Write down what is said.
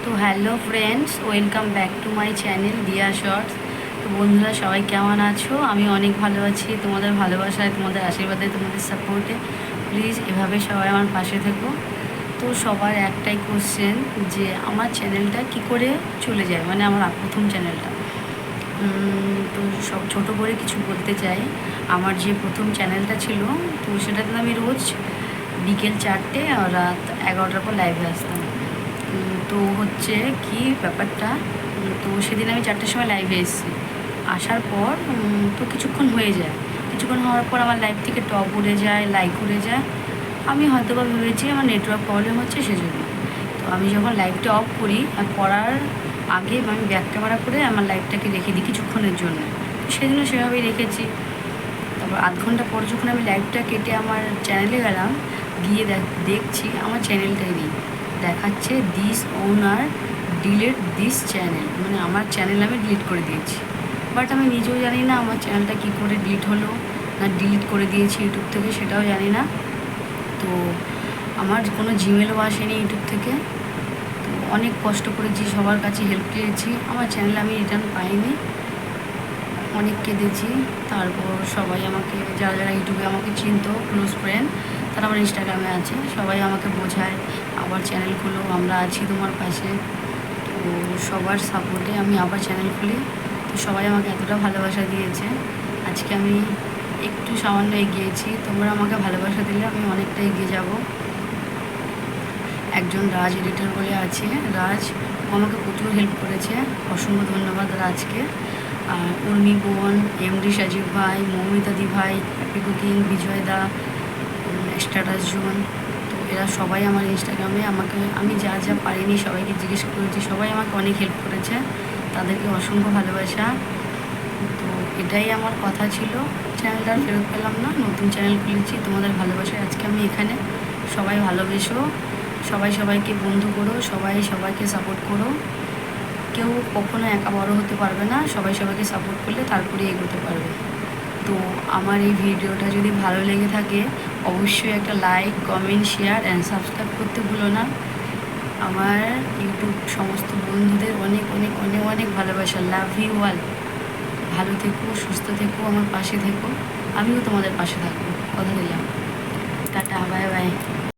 তো hello friends, welcome back to my channel দিয়া shorts. তো বন্ধুরা, সবাই কেমন আছো? আমি অনেক ভালো আছি। তোমাদের ভালোবাসায়, তোমাদের আশীর্বাদে, তোমাদের সাপোর্টে প্লিজ এভাবে সবাই আমার পাশে থেকো। তো সবার একটাই কোশ্চেন যে আমার চ্যানেলটা কি করে চলে যায়, মানে আমার প্রথম চ্যানেলটা। তো সব ছোটো করে কিছু বলতে চাই। আমার যে প্রথম চ্যানেলটা ছিল, তো সেটাতে আমি রোজ বিকেল 4টে আর রাত 11টার পর লাইভে আসতাম। তো হচ্ছে কি ব্যাপারটা, তো সেদিন আমি 4টের সময় লাইভে এসেছি। আসার পর তো কিছুক্ষণ হয়ে যায়। কিছুক্ষণ হওয়ার পর আমার লাইভ থেকে টপ উড়ে যায়, লাইক উড়ে যায়। আমি হয়তো বা ভেবেছি আমার নেটওয়ার্ক প্রবলেম হচ্ছে সেজন্য। তো আমি যখন লাইভটা অফ করি আর করার আগে আমি ব্যাক ক্যামেরা করে আমার লাইভটাকে রেখে দিই কিছুক্ষণের জন্য। সেদিনও সেভাবেই রেখেছি। তারপর আধ ঘন্টা পর যখন আমি লাইভটা কেটে আমার চ্যানেলে গেলাম, গিয়ে দেখছি আমার চ্যানেলটাই নেই। দেখাচ্ছে this owner delete this channel, মানে আমার চ্যানেল আমি ডিলিট করে দিয়েছি। বাট আমি নিজেও জানি না আমার চ্যানেলটা কী করে ডিলিট হলো, না ডিলিট করে দিয়েছি ইউটিউব থেকে সেটাও জানি না। তো আমার কোনো জিমেলও আসেনি ইউটিউব থেকে। তো অনেক কষ্ট করেছি, সবার কাছে হেল্প পেয়েছি, আমার চ্যানেল আমি রিটার্ন পাইনি। অনেক কেঁদেছি। তারপর সবাই আমাকে, যারা যারা ইউটিউবে আমাকে চিনতো ক্লোজ ফ্রেন্ড, তারা আমার ইনস্টাগ্রামে আছে, সবাই আমাকে বোঝায় আবার চ্যানেল খুলো, আমরা আছি তোমার পাশে। তো সবার সাপোর্টে আমি আবার চ্যানেল খুলি। তো সবাই আমাকে এতটা ভালোবাসা দিয়েছে, আজকে আমি একটু সামান্য এগিয়েছি। তোমরা আমাকে ভালোবাসা দিলে আমি অনেকটা এগিয়ে যাব। একজন রাজ এডিটর বলে আছে, রাজ, ও আমাকে প্রচুর হেল্প করেছে, অসংখ্য ধন্যবাদ রাজকে। আর উর্মি বোন, এমডি সাজিব ভাই, মৌমিতা দি ভাই, হ্যাপি কুকিং, বিজয় দা, স্ট্যাটাস জোন, তো এরা সবাই আমার ইনস্টাগ্রামে আমাকে, আমি যা যা পারিনি সবাইকে জিজ্ঞেস করেছি, সবাই আমাকে অনেক হেল্প করেছে, তাদেরকে অসংখ্য ভালোবাসা। তো এটাই আমার কথা ছিল। চ্যানেলটা ফেরত পেলাম না, নতুন চ্যানেল খুলেছি তোমাদের ভালোবাসায় আজকে আমি এখানে। সবাই ভালোবেসো, সবাই সবাইকে বন্ধু করো, সবাই সবাইকে সাপোর্ট করো। কেউ কখনো একা বড় হতে পারবে না, সবাই সবাইকে সাপোর্ট করলে তারপরে এগোতে পারবে। তো আমার এই ভিডিওটা যদি ভালো লেগে থাকে অবশ্যই একটা like, comment, share and subscribe করতে ভুলো না। আমার ইউটিউব সমস্ত বন্ধুদের অনেক অনেক অনেক অনেক ভালোবাসা। Love you all. ভালো থেকো, সুস্থ থেকো, আমার পাশে থেকো, আমিও তোমাদের পাশে থাকবো, কথা দিলাম। Tata, bye bye.